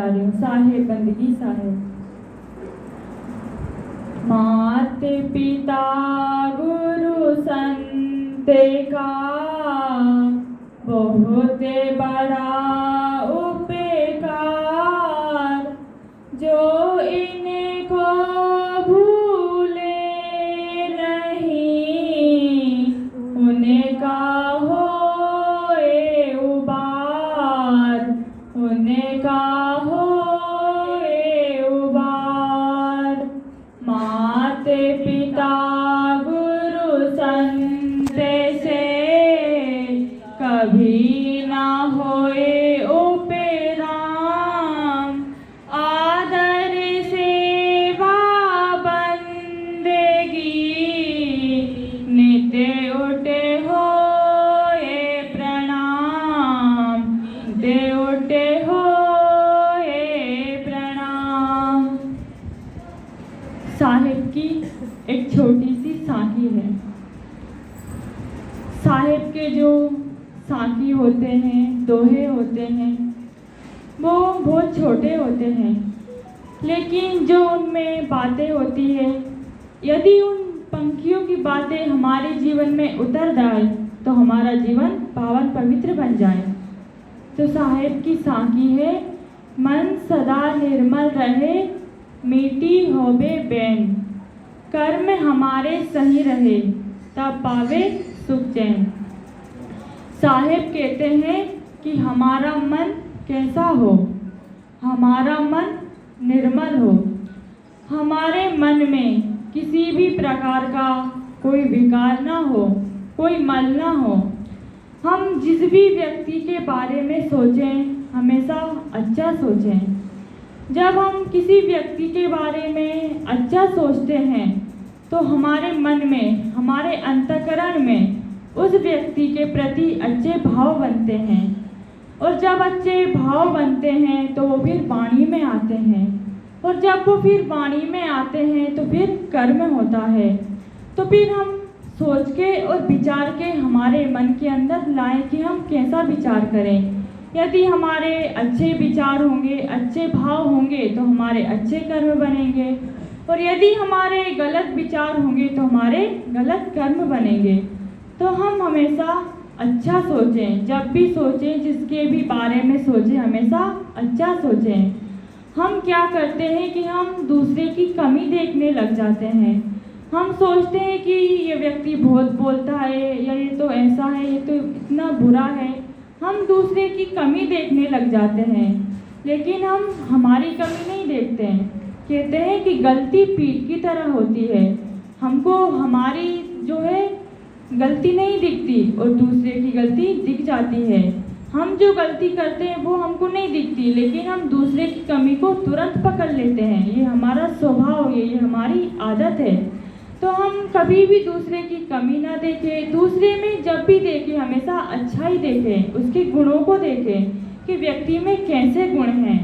जा रही हूँ। साहेब बंदगी साहेब। माते पिता गुरु संत का बहुत बड़ा उपकार, जो इनको भूले नहीं उनका होए उबार, उनका होए उबार। माते पिता गुरु संत से कभी ना होए उपराम, आदर सेवा बंदगी नित्य उठे होए प्रणाम, नित्य उठे होए प्रणाम। साहिब की एक छोटी सी साखी है। साहिब के जो साखी होते हैं, दोहे होते हैं, वो बहुत छोटे होते हैं, लेकिन जो उनमें बातें होती है, यदि उन पंक्तियों की बातें हमारे जीवन में उतर जाए तो हमारा जीवन पावन पवित्र बन जाए। तो साहिब की साखी है, मन सदा निर्मल रहे, मीठी होवे बैन, कर्म हमारे सही रहे, तब पावे सुख चैन। साहिब कहते हैं कि हमारा मन कैसा हो, हमारा मन निर्मल हो, हमारे मन में किसी भी प्रकार का कोई विकार ना हो, कोई मल ना हो। हम जिस भी व्यक्ति के बारे में सोचें हमेशा अच्छा सोचें। जब हम किसी व्यक्ति के बारे में अच्छा सोचते हैं तो हमारे मन में, हमारे अंतःकरण में उस व्यक्ति के प्रति अच्छे भाव बनते हैं, और जब अच्छे भाव बनते हैं तो वो फिर वाणी में आते हैं, और जब वो फिर वाणी में आते हैं तो फिर कर्म होता है। तो फिर हम सोच के और विचार के हमारे मन के अंदर लाएं कि हम कैसा विचार करें। यदि हमारे अच्छे विचार होंगे, अच्छे भाव होंगे तो हमारे अच्छे कर्म बनेंगे, और यदि हमारे गलत विचार होंगे तो हमारे गलत कर्म बनेंगे। तो हम हमेशा अच्छा सोचें, जब भी सोचें, जिसके भी बारे में सोचें हमेशा अच्छा सोचें। हम क्या करते हैं कि हम दूसरे की कमी देखने लग जाते हैं। हम सोचते हैं कि ये व्यक्ति बहुत बोलता है, या ये तो ऐसा है, ये तो इतना बुरा है। हम दूसरे की कमी देखने लग जाते हैं, लेकिन हम हमारी कमी नहीं देखते हैं। कहते हैं कि गलती पीठ की तरह होती है, हमको हमारी जो है गलती नहीं दिखती और दूसरे की गलती दिख जाती है। हम जो गलती करते हैं वो हमको नहीं दिखती, लेकिन हम दूसरे की कमी को तुरंत पकड़ लेते हैं। ये हमारा स्वभाव है, ये हमारी आदत है। तो हम कभी भी दूसरे की कमी ना देखें, दूसरे में जब भी देखें हमेशा अच्छा ही देखें, उसके गुणों को देखें कि व्यक्ति में कैसे गुण हैं,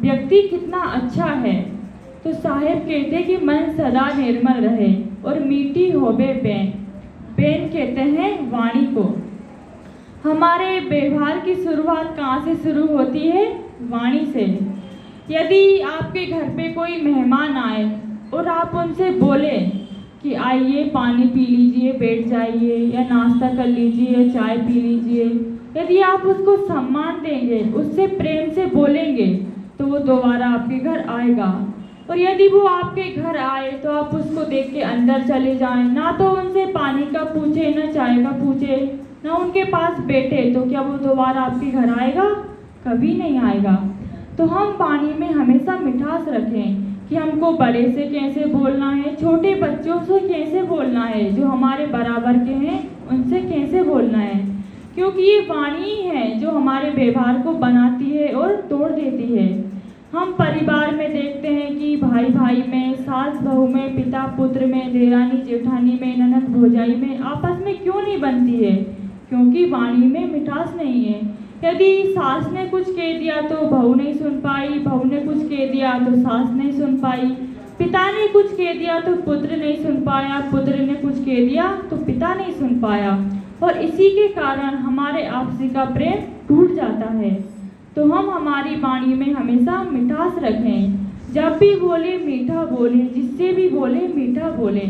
व्यक्ति कितना अच्छा है। तो साहिब कहते कि मन सदा निर्मल रहे और मीठी होवे बैन। बैन कहते हैं वाणी को। हमारे व्यवहार की शुरुआत कहाँ से शुरू होती है? वाणी से। यदि आपके घर पे कोई मेहमान आए और आप उनसे बोले कि आइए पानी पी लीजिए, बैठ जाइए, या नाश्ता कर लीजिए, चाय पी लीजिए, यदि आप उसको सम्मान देंगे, उससे प्रेम से बोलेंगे तो वो दोबारा आपके घर आएगा। और यदि वो आपके घर आए तो आप उसको देख के अंदर चले जाएं, ना तो उनसे पानी का पूछे, ना चाय का पूछे, ना उनके पास बैठे, तो क्या वो दोबारा आपके घर आएगा? कभी नहीं आएगा। तो हम वाणी में हमेशा मिठास रखें कि हमको बड़े से कैसे बोलना है, छोटे बच्चों से कैसे बोलना है, जो हमारे बराबर के हैं उनसे कैसे बोलना है, क्योंकि ये वाणी है जो हमारे व्यवहार को बनाती है और तोड़ देती है। हम परिवार में देखते हैं कि भाई भाई में, सास बहू में, पिता पुत्र में, देरानी जेठानी में, ननद भौजाई में आपस में क्यों नहीं बनती है? क्योंकि वाणी में मिठास नहीं है। यदि सास ने कुछ कह दिया तो बहू नहीं सुन पाई, बहू ने कुछ कह दिया तो सास नहीं सुन पाई, पिता ने कुछ कह दिया तो पुत्र नहीं सुन पाया, पुत्र ने कुछ कह दिया तो पिता नहीं सुन पाया, और इसी के कारण हमारे आपसी का प्रेम टूट जाता है। तो हम हमारी वाणी में हमेशा मिठास रखें। जब भी बोले मीठा बोले, जिससे भी बोले मीठा बोले।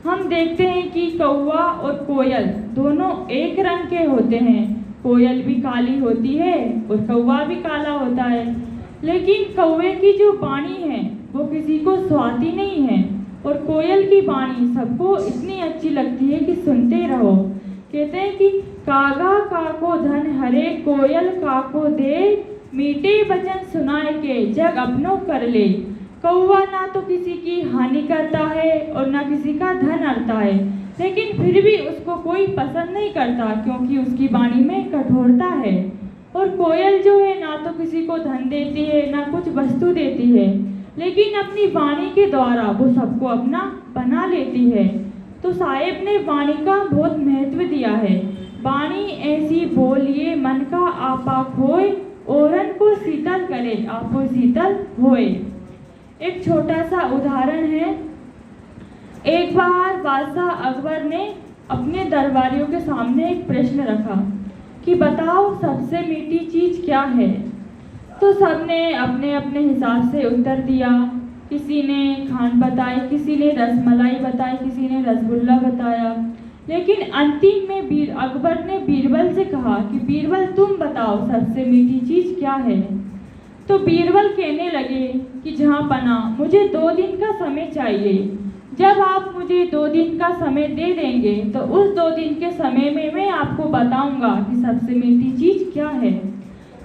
हम देखते हैं कि कौवा और कोयल दोनों एक रंग के होते हैं। कोयल भी काली होती है और कौवा भी काला होता है, लेकिन कौवे की जो वाणी है वो किसी को स्वाती नहीं है और कोयल की वाणी सबको इतनी अच्छी लगती है कि सुनते रहो। कहते हैं कि कागा काको धन हरे, कोयल काको दे, मीठे वचन सुनाए के जग अपनों कर ले। कौवा ना तो किसी की हानि करता है और ना किसी का धन हरता है, लेकिन फिर भी उसको कोई पसंद नहीं करता क्योंकि उसकी वाणी में कठोरता है। और कोयल जो है ना तो किसी को धन देती है ना कुछ वस्तु देती है, लेकिन अपनी वाणी के द्वारा वो सबको अपना बना लेती है। तो साहेब ने वाणी का बहुत महत्व दिया है। वाणी ऐसी बोलिए मन का आपा खोए, ओरन को शीतल करे आपो शीतल होए। एक छोटा सा उदाहरण है। एक बार बादशाह अकबर ने अपने दरबारियों के सामने एक प्रश्न रखा कि बताओ सबसे मीठी चीज़ क्या है। तो सबने अपने अपने हिसाब से उत्तर दिया। किसी ने खांड बताई, किसी ने रसमलाई बताई, किसी ने रसगुल्ला बताया। लेकिन अंतिम में अकबर ने बीरबल से कहा कि बीरबल तुम बताओ सबसे मीठी चीज़ क्या है। तो बीरबल कहने लगे कि जहाँ पना मुझे 2 दिन का समय चाहिए। जब आप मुझे 2 दिन का समय दे देंगे तो उस 2 दिन के समय में मैं आपको बताऊंगा कि सबसे मीठी चीज़ क्या है।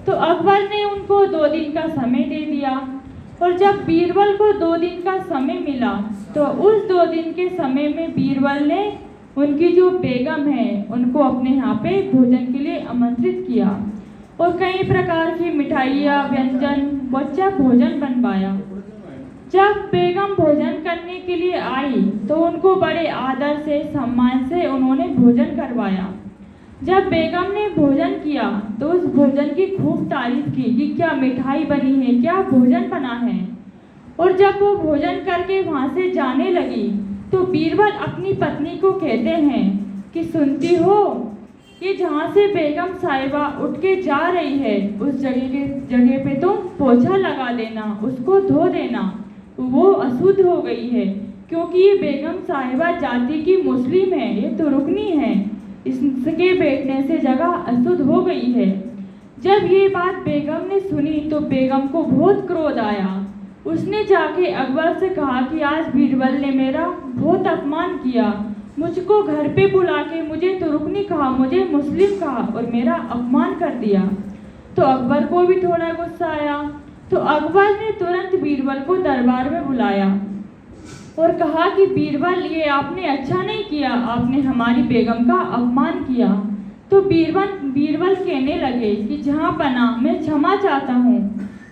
तो अकबर ने उनको 2 दिन का समय दे दिया और जब बीरबल को 2 दिन का समय मिला तो उस 2 दिन के समय में बीरबल ने उनकी जो बेगम है उनको अपने यहाँ पे भोजन के लिए आमंत्रित किया और कई प्रकार की मिठाइयाँ, व्यंजन, बच्चा भोजन बनवाया। जब बेगम भोजन करने के लिए आई तो उनको बड़े आदर से, सम्मान से उन्होंने भोजन करवाया। जब बेगम ने भोजन किया तो उस भोजन की खूब तारीफ की कि क्या मिठाई बनी है, क्या भोजन बना है। और जब वो भोजन करके वहाँ से जाने लगी तो बीरबल अपनी पत्नी को कहते हैं कि सुनती हो, कि जहाँ से बेगम साहिबा उठ के जा रही है उस जगह पे तुम पोछा लगा देना, उसको धो देना, वो अशुद्ध हो गई है क्योंकि ये बेगम साहिबा जाति की मुस्लिम है, ये तो रुकनी है, इसके बैठने से जगह अशुद्ध हो गई है। जब ये बात बेगम ने सुनी तो बेगम को बहुत क्रोध आया। उसने जाके अकबर से कहा कि आज बीरबल ने मेरा बहुत अपमान किया, मुझको घर पे बुला के मुझे तुरुकनी कहा, मुझे मुस्लिम कहा और मेरा अपमान कर दिया। तो अकबर को भी थोड़ा गुस्सा आया। तो अकबर ने तुरंत बीरबल को दरबार में बुलाया और कहा कि बीरबल ये आपने अच्छा नहीं किया, आपने हमारी बेगम का अपमान किया। तो बीरबल कहने लगे कि जहाँ पना मैं क्षमा चाहता हूँ,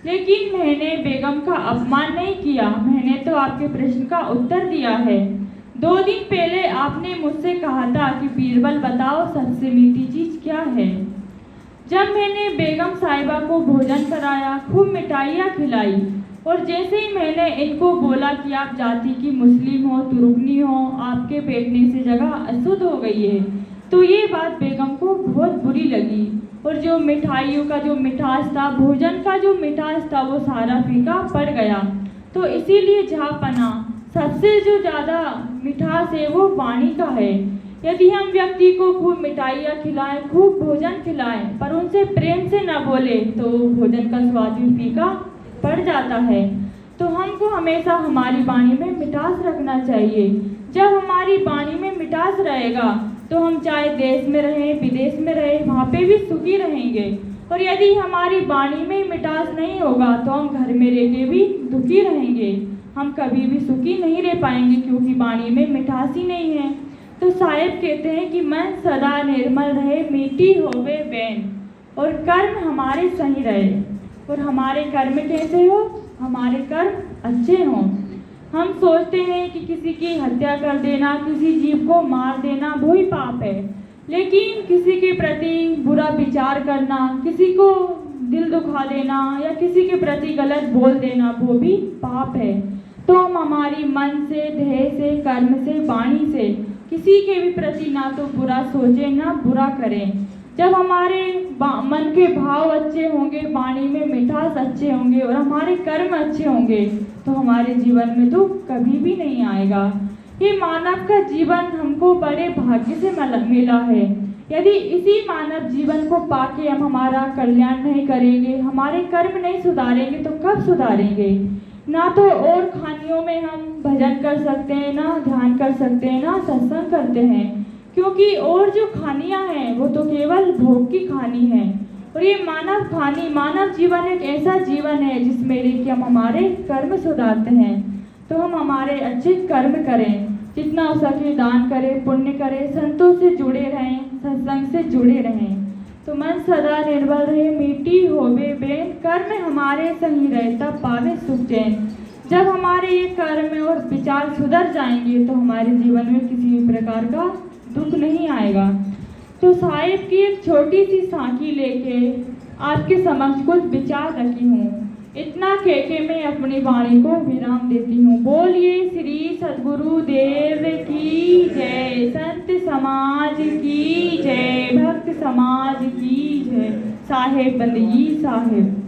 लेकिन मैंने बेगम का अपमान नहीं किया, मैंने तो आपके प्रश्न का उत्तर दिया है। 2 दिन पहले आपने मुझसे कहा था कि बीरबल बताओ सबसे मीठी चीज़ क्या है। जब मैंने बेगम साहिबा को भोजन कराया, खूब मिठाइयाँ खिलाई और जैसे ही मैंने इनको बोला कि आप जाति की मुस्लिम हो, तुरुकनी हो, आपके बैठने से जगह अशुद्ध हो गई है, तो ये बात बेगम को बहुत बुरी लगी और जो मिठाइयों का जो मिठास था, भोजन का जो मिठास था, वो सारा फीका पड़ गया। तो इसीलिए जहाँपना सबसे जो ज़्यादा मिठास है वो वाणी का है। यदि हम व्यक्ति को खूब मिठाइयाँ खिलाएं, खूब भोजन खिलाएं, पर उनसे प्रेम से न बोले तो भोजन का स्वाद भी फीका पड़ जाता है। तो हमको हमेशा हमारी वाणी में मिठास रखना चाहिए। जब हमारी वाणी में मिठास रहेगा तो हम चाहे देश में रहें, विदेश में रहें, वहाँ पे भी सुखी रहेंगे। और यदि हमारी वाणी में मिठास नहीं होगा तो हम घर में रह के भी दुखी रहेंगे, हम कभी भी सुखी नहीं रह पाएंगे क्योंकि वाणी में मिठास ही नहीं है। तो साहेब कहते हैं कि मन सदा निर्मल रहे, मीठी होवे बैन, और कर्म हमारे सही रहे। और हमारे कर्म कैसे हो? हमारे कर्म अच्छे हों। हम सोचते हैं कि किसी की हत्या कर देना, किसी जीव को मार देना वो ही पाप है, लेकिन किसी के प्रति बुरा विचार करना, किसी को दिल दुखा देना या किसी के प्रति गलत बोल देना वो भी पाप है। तो हम हमारी मन से, ध्येय से, कर्म से, वाणी से किसी के भी प्रति ना तो बुरा सोचें ना बुरा करें। जब हमारे मन के भाव अच्छे होंगे, वाणी में मिठास अच्छे होंगे और हमारे कर्म अच्छे होंगे तो हमारे जीवन में दुख कभी भी नहीं आएगा। ये मानव का जीवन हमको बड़े भाग्य से मिला है। यदि इसी मानव जीवन को पाके हम हमारा कल्याण नहीं करेंगे, हमारे कर्म नहीं सुधारेंगे तो कब सुधारेंगे। ना तो और खानियों में हम भजन कर सकते हैं, ना ध्यान कर सकते हैं, ना सत्संग करते हैं, क्योंकि और जो खानियां हैं वो तो केवल भोग की खानी है। और ये मानव जीवन एक ऐसा जीवन है जिसमें कि हम हमारे कर्म सुधारते हैं। तो हम हमारे अच्छे कर्म करें, जितना हो सके दान करें, पुण्य करें, संतों से जुड़े रहें, सत्संग से जुड़े रहें। तो मन सदा निर्बल रहे, मीठी होवे बेन, कर्म हमारे सही रहता पावे सुख चैन। जब हमारे ये कर्म और विचार सुधर जाएंगे तो हमारे जीवन में किसी भी प्रकार का दुख नहीं आएगा। तो साहिब की एक छोटी सी साखी लेके आपके समक्ष कुछ विचार रखी हूँ। इतना कह के मैं अपनी वाणी को विराम देती हूँ। बोलिए श्री सद्गुरु देव की जय, संत समाज की जय, भक्त समाज की जय। साहेब बंदगी साहेब।